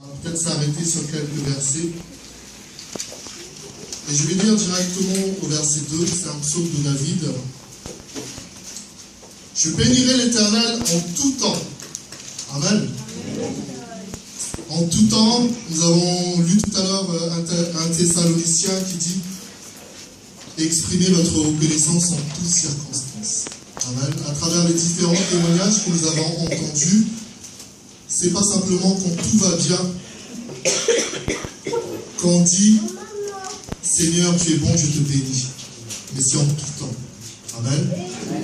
On va peut-être s'arrêter sur quelques versets. Et je vais lire directement au verset 2, c'est un psaume de David. Je bénirai l'Éternel en tout temps. Amen. En tout temps, nous avons lu tout à l'heure un Thessalonicien qui dit exprimez votre reconnaissance en toutes circonstances. Amen. À travers les différents témoignages que nous avons entendus, c'est pas simplement quand tout va bien qu'on dit Seigneur, tu es bon, je te bénis. Mais c'est en tout temps. Amen.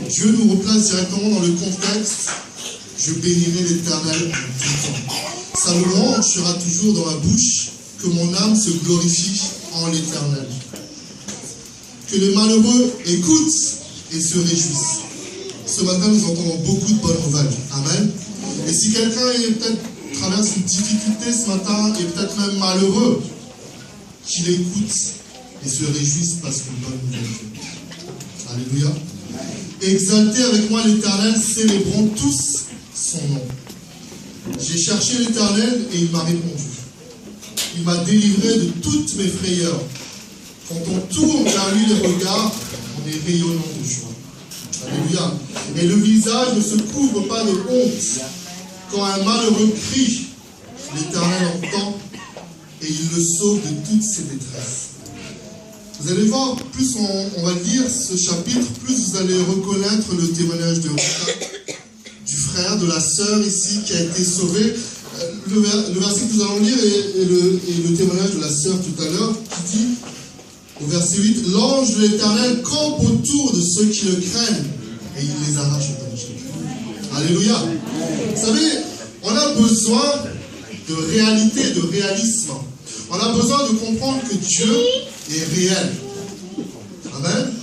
Dieu nous replace directement dans le contexte. Je bénirai l'Éternel en tout temps. Sa louange sera toujours dans ma bouche, que mon âme se glorifie en l'Éternel. Que les malheureux écoutent et se réjouissent. Ce matin, nous entendons beaucoup de bonnes nouvelles. Amen. Et si quelqu'un peut-être traverse une difficulté ce matin et peut-être même malheureux, qu'il écoute et se réjouisse parce qu'une bonne nouvelle. Alléluia. Exaltez avec moi l'Éternel, célébrons tous son nom. J'ai cherché l'Éternel et il m'a répondu. Il m'a délivré de toutes mes frayeurs. Quand on tourne vers lui les regards, on est rayonnant de joie. Alléluia. Et le visage ne se couvre pas de honte. Quand un malheureux crie, l'Éternel entend et il le sauve de toutes ses détresses. Vous allez voir, plus on va lire ce chapitre, plus vous allez reconnaître le témoignage de Rita, du frère, de la sœur ici qui a été sauvée. Le verset que nous allons lire est le témoignage de la sœur tout à l'heure qui dit, au verset 8, l'ange de l'Éternel campe autour de ceux qui le craignent et il les arrache au danger. Alléluia. Vous savez, on a besoin de réalité, de réalisme. On a besoin de comprendre que Dieu est réel. Amen.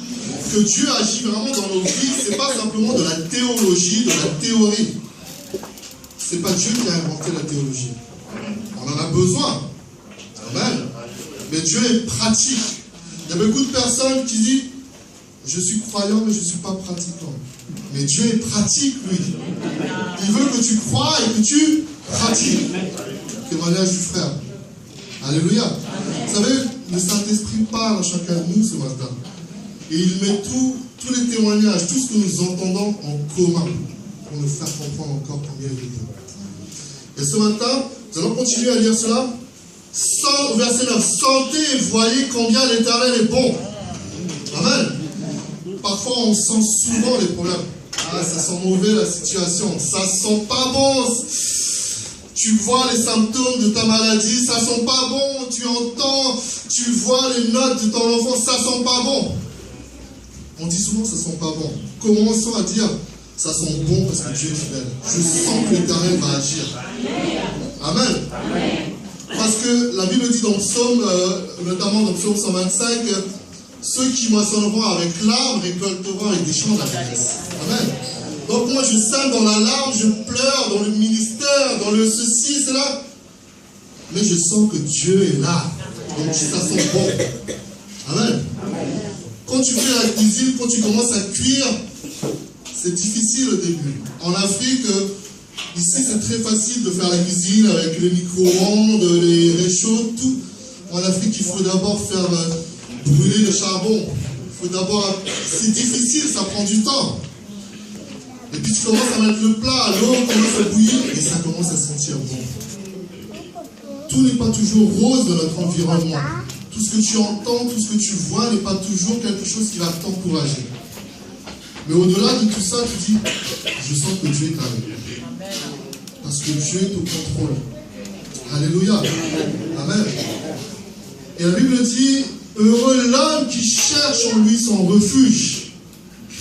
Que Dieu agit vraiment dans nos vies, ce n'est pas simplement de la théologie, de la théorie. Ce n'est pas Dieu qui a inventé la théologie. On en a besoin. Amen. Mais Dieu est pratique. Il y a beaucoup de personnes qui disent je suis croyant mais je ne suis pas pratiquant. Mais Dieu est pratique, lui. Il veut que tu crois et que tu pratiques. Témoignage du frère. Alléluia. Vous savez, le Saint-Esprit parle à chacun de nous ce matin. Et il met tous les témoignages, tout ce que nous entendons en commun pour nous faire comprendre encore combien il est bon. Et ce matin, nous allons continuer à lire cela. Au verset 9, sentez et voyez combien l'Éternel est bon. Amen. Parfois, on sent souvent les problèmes. Ah, ça sent mauvais la situation. Ça sent pas bon. Tu vois les symptômes de ta maladie, ça sent pas bon. Tu entends, tu vois les notes de ton enfant, ça sent pas bon. On dit souvent ça sent pas bon. Commençons à dire ça sent bon parce que Dieu est fidèle. Je sens que l'Éternel va agir. Amen. Parce que la Bible dit dans le psaume, notamment dans le psaume 125, ceux qui moissonneront avec larmes récolteront avec des chants d'allégresse. Amen. Donc moi je sème dans la larme, je pleure dans le ministère, dans le ceci, cela. Mais je sens que Dieu est là. Donc ça sent bon. Amen. Quand tu fais la cuisine, quand tu commences à cuire, c'est difficile au début. En Afrique, ici c'est très facile de faire la cuisine avec les micro-ondes, les réchauds, tout. En Afrique, il faut d'abord faire brûler le charbon. Il faut d'abord. C'est difficile, ça prend du temps. Et puis tu commences à mettre le plat, l'eau commence à bouillir et ça commence à sentir bon. Tout n'est pas toujours rose dans notre environnement. Tout ce que tu entends, tout ce que tu vois n'est pas toujours quelque chose qui va t'encourager. Mais au-delà de tout ça, tu dis, je sens que Dieu est avec moi. Parce que Dieu est au contrôle. Alléluia. Amen. Et la Bible dit, heureux l'homme qui cherche en lui son refuge.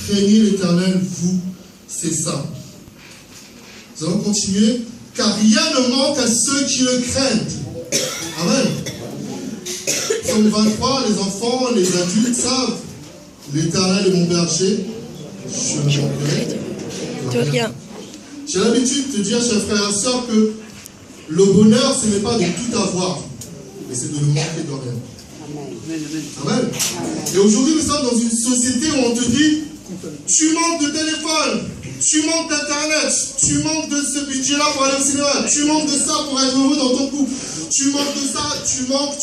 Craignez l'Éternel, vous, c'est ça. Nous allons continuer. Car rien ne manque à ceux qui le craignent. Amen. Psaume 23, les enfants, les adultes savent. L'Éternel est mon berger. Je ne manquerai de rien. J'ai l'habitude de dire, chers frères et sœurs, que le bonheur, ce n'est pas de tout avoir, mais c'est de ne manquer de rien. Amen. Et aujourd'hui, nous sommes dans une société où on te dit, Tu manques de téléphone, tu manques d'internet, tu manques de ce budget-là pour aller au cinéma, tu manques de ça pour être heureux dans ton couple, tu manques de ça, tu manques.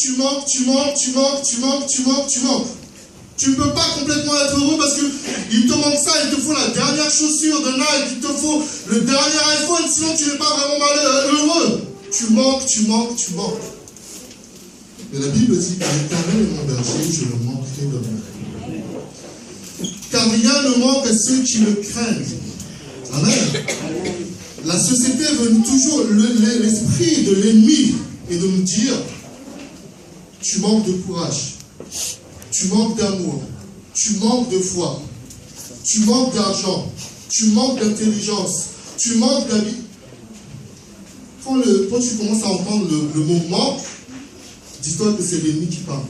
Tu ne peux pas complètement être heureux parce qu'il te manque ça, il te faut la dernière chaussure de Nike, il te faut le dernier iPhone, sinon tu n'es pas vraiment heureux. Tu manques. Mais la Bible dit que l'Éternel est mon berger, je ne manquerai de rien. Car rien ne manque à ceux qui le craignent. Amen. La société veut toujours, l'esprit de l'ennemi est de nous dire, tu manques de courage, tu manques d'amour, tu manques de foi, tu manques d'argent, tu manques d'intelligence, tu manques d'habitude. Quand tu commences à entendre le mot manque, dis-toi que c'est l'ennemi qui parle.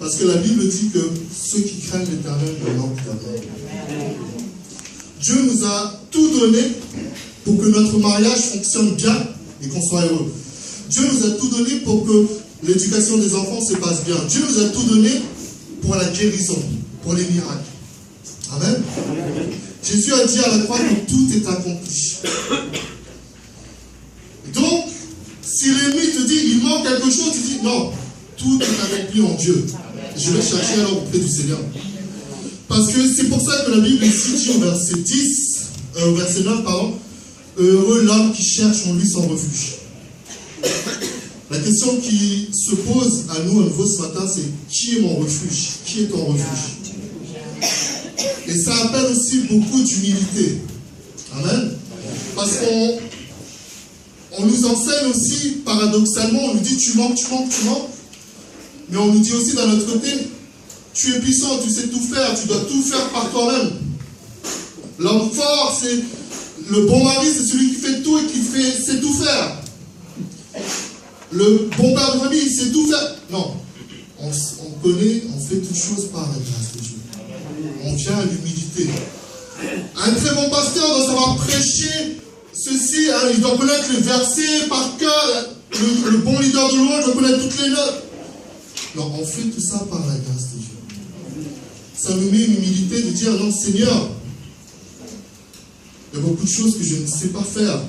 Parce que la Bible dit que ceux qui craignent l'Éternel ne manquent de rien. Dieu nous a tout donné pour que notre mariage fonctionne bien et qu'on soit heureux. Dieu nous a tout donné pour que l'éducation des enfants se passe bien. Dieu nous a tout donné pour la guérison, pour les miracles. Amen. Jésus a dit à la croix que tout est accompli. Donc, si l'ennemi te dit il manque quelque chose, tu dis non, tout est accompli en Dieu. Je vais chercher alors auprès du Seigneur. Parce que c'est pour ça que la Bible dit au verset 9, heureux l'homme qui cherche en lui son refuge. La question qui se pose à nous à nouveau ce matin, c'est qui est mon refuge? Qui est ton refuge? Et ça appelle aussi beaucoup d'humilité. Amen. Parce qu'on nous enseigne aussi, paradoxalement, on nous dit tu manques. Mais on nous dit aussi d'un autre côté, tu es puissant, tu sais tout faire, tu dois tout faire par toi-même. L'homme fort, c'est le bon mari, c'est celui qui fait tout et qui sait tout faire. Le bon père de famille, il sait tout faire. Non, on fait toutes choses par la grâce de Dieu. On vient à l'humilité. Un très bon pasteur doit savoir prêcher ceci, hein, il doit connaître les versets par cœur. Le bon leader de louange doit connaître toutes les notes. Non, on fait tout ça par la grâce de Dieu. Ça nous met une humilité de dire non, Seigneur, il y a beaucoup de choses que je ne sais pas faire.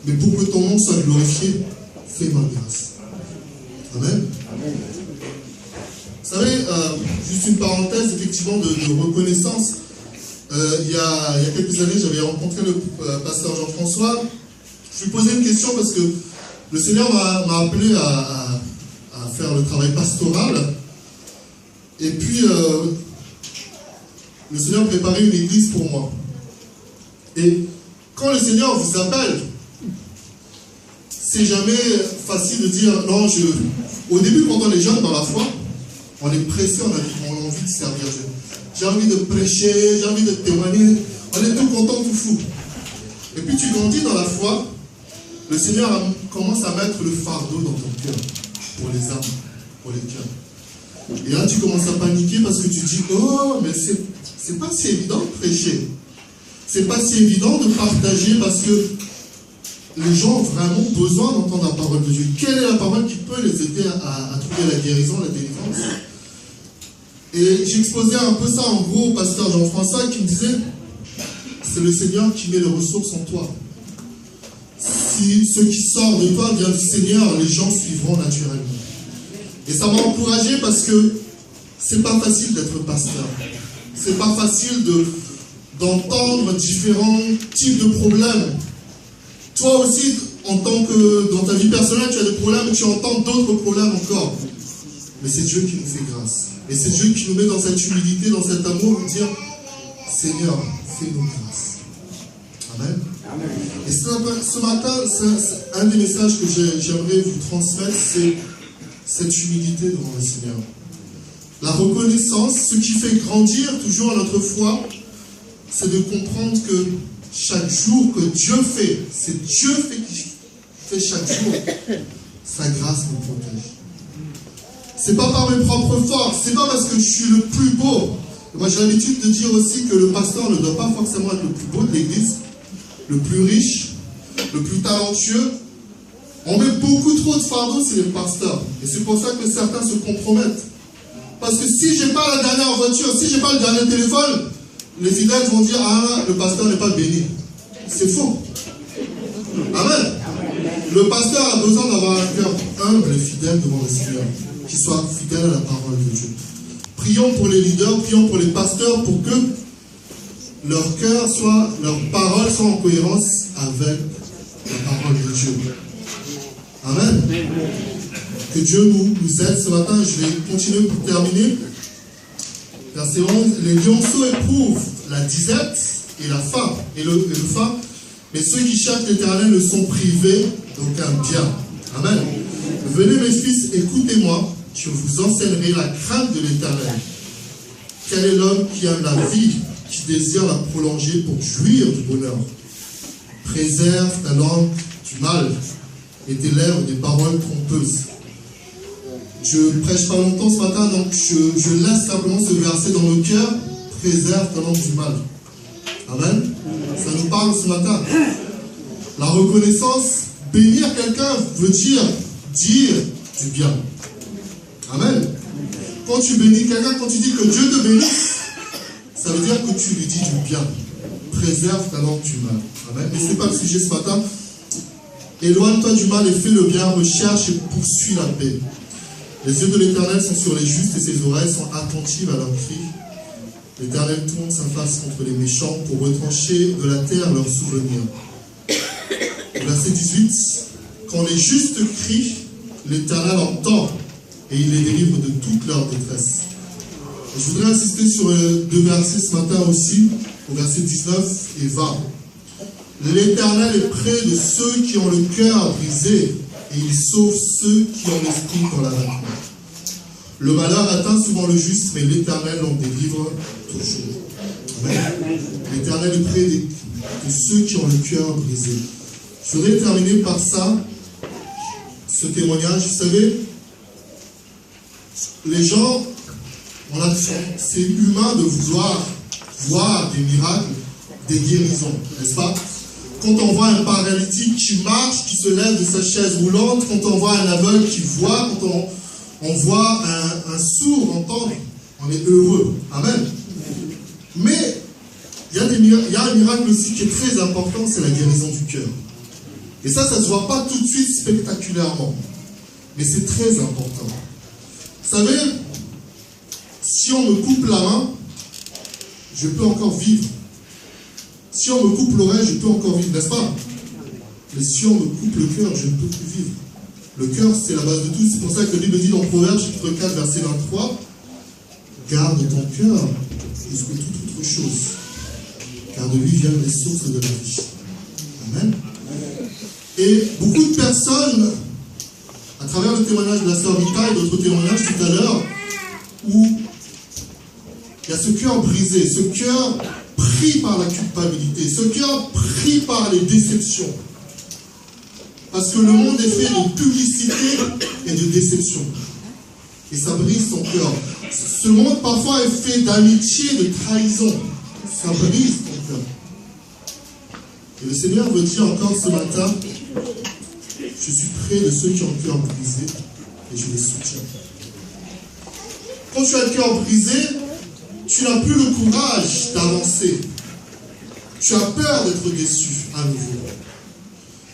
Mais pour que ton nom soit glorifié, fais ma grâce. Amen. Vous savez, juste une parenthèse effectivement de reconnaissance. Il y a quelques années, j'avais rencontré le pasteur Jean-François. Je lui posais une question parce que le Seigneur m'a appelé à faire le travail pastoral. Et puis, le Seigneur préparait une église pour moi. Et quand le Seigneur vous appelle, c'est jamais facile de dire non. Au début, quand on est jeune dans la foi, on est pressé, on a envie de servir Dieu. J'ai envie de prêcher, j'ai envie de témoigner. On est tout content, tout fou. Et puis tu grandis dans la foi, le Seigneur commence à mettre le fardeau dans ton cœur pour les âmes, pour les cœurs. Et là, tu commences à paniquer parce que tu dis oh, mais c'est pas si évident de prêcher. C'est pas si évident de partager parce que les gens ont vraiment besoin d'entendre la parole de Dieu. Quelle est la parole qui peut les aider à trouver la guérison, la délivrance? Et j'exposais un peu ça en gros au pasteur Jean-François qui me disait c'est le Seigneur qui met les ressources en toi. Si ce qui sort de toi vient du Seigneur, les gens suivront naturellement. Et ça m'a encouragé parce que c'est pas facile d'être pasteur. C'est pas facile d'entendre différents types de problèmes. Toi aussi, en tant que dans ta vie personnelle, tu as des problèmes et tu entends d'autres problèmes encore. Mais c'est Dieu qui nous fait grâce. Et c'est Dieu qui nous met dans cette humilité, dans cet amour, pour dire Seigneur, fais-nous grâce. Amen. Amen. Et ce matin, un des messages que j'aimerais vous transmettre, c'est cette humilité devant le Seigneur. La reconnaissance, ce qui fait grandir toujours notre foi, c'est de comprendre que chaque jour que Dieu fait, c'est Dieu qui fait chaque jour, sa grâce nous protège. C'est pas par mes propres forces, c'est pas parce que je suis le plus beau. Moi j'ai l'habitude de dire aussi que le pasteur ne doit pas forcément être le plus beau de l'église, le plus riche, le plus talentueux. On met beaucoup trop de fardeau sur les pasteurs. Et c'est pour ça que certains se compromettent. Parce que si je n'ai pas la dernière voiture, si je n'ai pas le dernier téléphone, les fidèles vont dire, ah, le pasteur n'est pas béni. C'est faux. Amen. Le pasteur a besoin d'avoir un cœur humble et fidèle devant le Seigneur, qui soit fidèle à la parole de Dieu. Prions pour les leaders, prions pour les pasteurs pour que leur cœur soit, leur parole soit en cohérence avec la parole de Dieu. Amen. Que Dieu nous aide ce matin. Je vais continuer pour terminer. Verset 11. Les lionceaux éprouvent la disette et la faim, et le faim, mais ceux qui cherchent l'Éternel ne sont privés d'aucun bien. Amen. Venez mes fils, écoutez-moi, je vous enseignerai la crainte de l'Éternel. Quel est l'homme qui aime la vie, qui désire la prolonger pour jouir du bonheur? Préserve ta langue du mal et tes lèvres des paroles trompeuses. Je ne prêche pas longtemps ce matin, donc je laisse simplement ce verset dans nos cœurs. Préserve ta langue du mal. Amen. Ça nous parle ce matin. La reconnaissance, bénir quelqu'un veut dire du bien. Amen. Quand tu bénis quelqu'un, quand tu dis que Dieu te bénisse, ça veut dire que tu lui dis du bien. Préserve ta langue du mal. Amen. Mais ce n'est pas le sujet ce matin. Éloigne-toi du mal et fais le bien, recherche et poursuis la paix. Les yeux de l'Éternel sont sur les justes et ses oreilles sont attentives à leurs cris. L'Éternel tourne sa face contre les méchants pour retrancher de la terre leurs souvenirs. Verset 18. Quand les justes crient, l'Éternel entend et il les délivre de toute leur détresse. Et je voudrais insister sur deux versets ce matin aussi, au verset 19 et 20. L'Éternel est près de ceux qui ont le cœur brisé et il sauve ceux qui ont l'esprit dans l'abattement. Le malheur atteint souvent le juste, mais l'Éternel en délivre toujours. Amen. L'Éternel est près de ceux qui ont le cœur brisé. Je voudrais terminer par ça, ce témoignage. Vous savez, les gens, c'est humain de vouloir voir des miracles, des guérisons, n'est-ce pas? Quand on voit un paralytique qui marche, qui se lève de sa chaise roulante, quand on voit un aveugle qui voit, quand on voit un sourd entendre, on est heureux. Amen. Mais il y a un miracle aussi qui est très important, c'est la guérison du cœur. Et ça ne se voit pas tout de suite spectaculairement. Mais c'est très important. Vous savez, si on me coupe la main, je peux encore vivre. Si on me coupe l'oreille, je peux encore vivre, n'est-ce pas? Mais si on me coupe le cœur, je ne peux plus vivre. Le cœur, c'est la base de tout. C'est pour ça que la Bible dit dans Proverbes, chapitre 4, verset 23, garde ton cœur plus que toute autre chose, car de lui viennent les sources de la vie. Amen. Et beaucoup de personnes, à travers le témoignage de la sœur Mika et d'autres témoignages tout à l'heure, où il y a ce cœur brisé, ce cœur pris par la culpabilité, ce cœur pris par les déceptions. Parce que le monde est fait de publicité et de déception. Et ça brise son cœur. Ce monde parfois est fait d'amitié, de trahison. Ça brise ton cœur. Et le Seigneur veut dire encore ce matin, je suis près de ceux qui ont le cœur brisé et je les soutiens. Quand tu as le cœur brisé, tu n'as plus le courage d'avancer. Tu as peur d'être déçu à nouveau.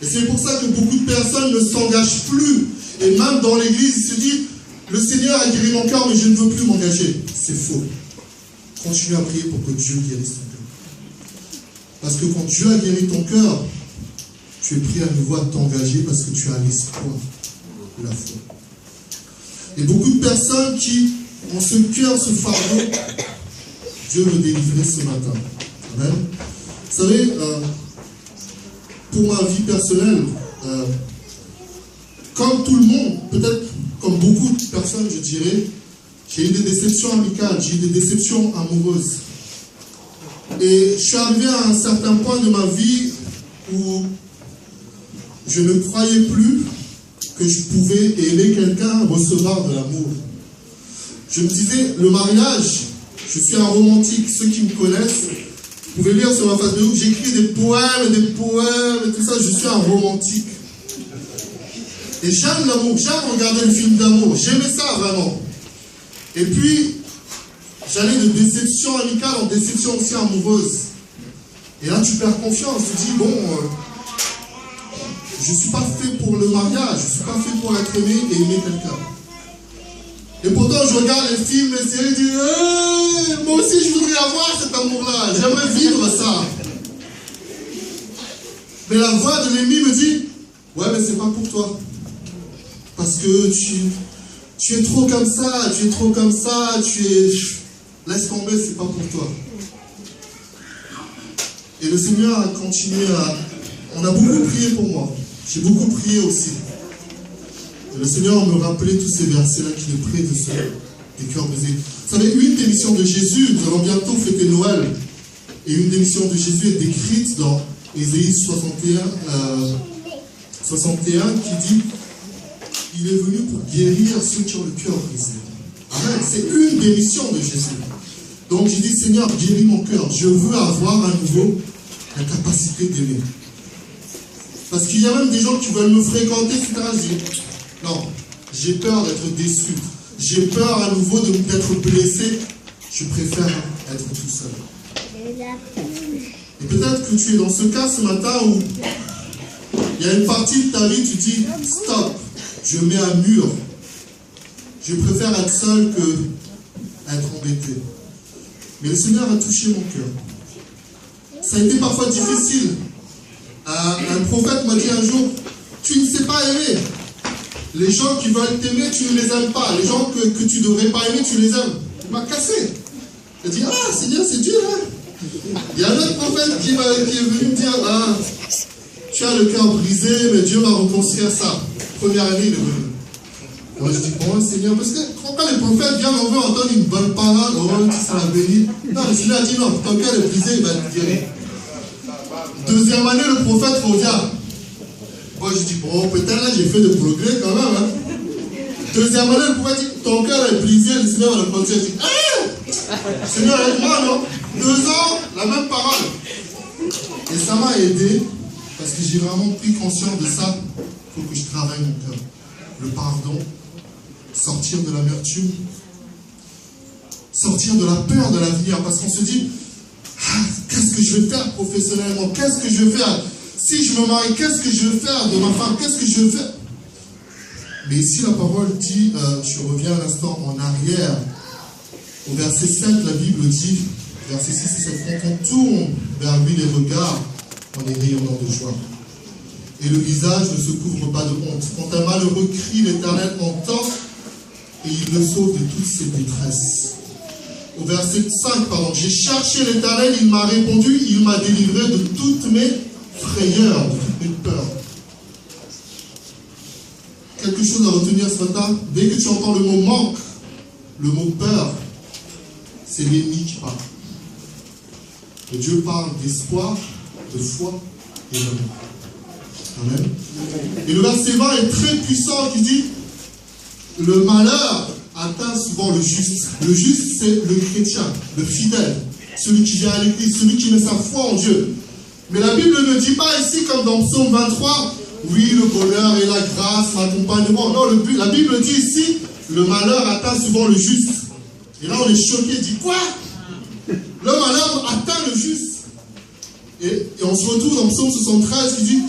Et c'est pour ça que beaucoup de personnes ne s'engagent plus. Et même dans l'église, ils se disent, le Seigneur a guéri mon cœur, mais je ne veux plus m'engager. C'est faux. Continue à prier pour que Dieu guérisse ton cœur. Parce que quand Dieu a guéri ton cœur, tu es pris à nouveau à t'engager parce que tu as l'espoir de la foi. Et beaucoup de personnes qui ont ce cœur, ce fardeau, Dieu veut délivrer ce matin. Amen. Vous savez, pour ma vie personnelle, comme tout le monde, peut-être comme beaucoup de personnes, je dirais, j'ai eu des déceptions amicales, j'ai eu des déceptions amoureuses. Et je suis arrivé à un certain point de ma vie où je ne croyais plus que je pouvais aimer quelqu'un, recevoir de l'amour. Je me disais, le mariage, je suis un romantique, ceux qui me connaissent, vous pouvez lire sur ma face de ouf, j'écris des poèmes et tout ça, je suis un romantique. Et j'aime l'amour, j'aime regarder le film d'amour, j'aimais ça vraiment. Et puis, j'allais de déception amicale en déception aussi amoureuse. Et là, tu perds confiance. Tu dis, bon, je ne suis pas fait pour le mariage. Je ne suis pas fait pour être aimé et aimer quelqu'un. Et pourtant, je regarde les films, les séries, je dis, hey, moi aussi, je voudrais avoir cet amour-là. J'aimerais vivre ça. Mais la voix de l'ennemi me dit, ouais, mais c'est pas pour toi. Parce que tu es trop comme ça, laisse tomber, c'est pas pour toi. Et le Seigneur a continué on a beaucoup prié pour moi. J'ai beaucoup prié aussi. Et le Seigneur me rappelait tous ces versets-là qui nous prient des cœurs brisés. Vous savez, une des missions de Jésus, nous allons bientôt fêter Noël, et une des missions de Jésus est décrite dans Ésaïe 61 qui dit « Il est venu pour guérir ceux qui ont le cœur brisé. » Amen. C'est une des missions de Jésus. Donc j'ai dit « Seigneur, guéris mon cœur. Je veux avoir à nouveau la capacité d'aimer. » Parce qu'il y a même des gens qui veulent me fréquenter, etc. Je dis « Non, j'ai peur d'être déçu. J'ai peur à nouveau d'être blessé. Je préfère être tout seul. » Et peut-être que tu es dans ce cas ce matin où il y a une partie de ta vie, tu dis « Stop, je mets un mur. Je préfère être seul que être embêté. » Mais le Seigneur a touché mon cœur. Ça a été parfois difficile. Un prophète m'a dit un jour, tu ne sais pas aimer. Les gens qui veulent t'aimer, tu ne les aimes pas. Les gens que tu ne devrais pas aimer, tu les aimes. Il m'a cassé. Il a dit, ah Seigneur, c'est dur, hein. Il y a un autre prophète qui est venu me dire, ah, tu as le cœur brisé, mais Dieu va reconstruire ça. Première année, il est venu. Moi je dis, bon Seigneur, parce que quand les prophètes viennent, on veut entendre une bonne parole, oh, tu seras béni. Non, le Seigneur a dit, non, ton cœur est brisé, il va te guérir. Deuxième année, le prophète revient. Moi je dis, bon, peut-être là j'ai fait de progrès quand même. Hein. Deuxième année, le prophète dit, ton cœur est brisé, le Seigneur va le continuer. Je dis, ah, Seigneur, aide-moi, non? 2 ans, la même parole. Et ça m'a aidé, parce que j'ai vraiment pris conscience de ça. Il faut que je travaille mon cœur. Le pardon, sortir de l'amertume, sortir de la peur de l'avenir, parce qu'on se dit, ah, qu'est-ce que je vais faire professionnellement? Qu'est-ce que je vais faire? Si je me marie, qu'est-ce que je vais faire de ma femme? Qu'est-ce que je vais faire? Mais ici, la parole dit, je reviens un instant en arrière, au verset 7, la Bible dit, verset 6 et 7, quand on tourne vers lui les regards, on est rayonnant de joie. Et le visage ne se couvre pas de honte. Quand un malheureux crie, l'Éternel entend et il le sauve de toutes ses détresses. Au verset 5, pardon, j'ai cherché l'Éternel, il m'a répondu, il m'a délivré de toutes mes frayeurs, de toutes mes peurs. Quelque chose à retenir ce matin, dès que tu entends le mot manque, le mot peur, c'est l'ennemi qui parle. Et Dieu parle d'espoir, de foi et d'amour. Amen. Et le verset 20 est très puissant qui dit, le malheur atteint souvent le juste. Le juste, c'est le chrétien, le fidèle, celui qui vient à l'église, celui qui met sa foi en Dieu. Mais la Bible ne dit pas ici, comme dans Psaume 23, oui, le bonheur et la grâce m'accompagneront. Non, la Bible dit ici, le malheur atteint souvent le juste. Et là, on est choqué, dit quoi? Le malheur atteint le juste. Et on se retrouve dans Psaume 73 qui dit,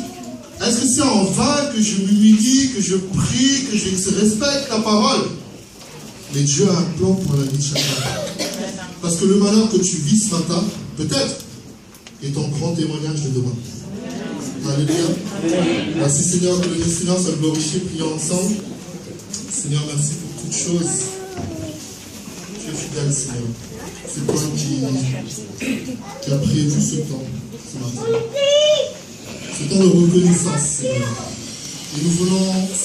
est-ce que c'est en vain que je m'humilie, que je prie, que je respecte ta parole? Mais Dieu a un plan pour la vie de chacun. Parce que le malheur que tu vis ce matin, peut-être, est ton grand témoignage de demain. Alléluia. Merci Seigneur, que le Seigneur soit glorifié, prions ensemble. Seigneur, merci pour toutes choses. Tu es fidèle, Seigneur. C'est toi qui as prévu ce temps ce matin. Ce temps de reconnaissance, Seigneur. Et nous voulons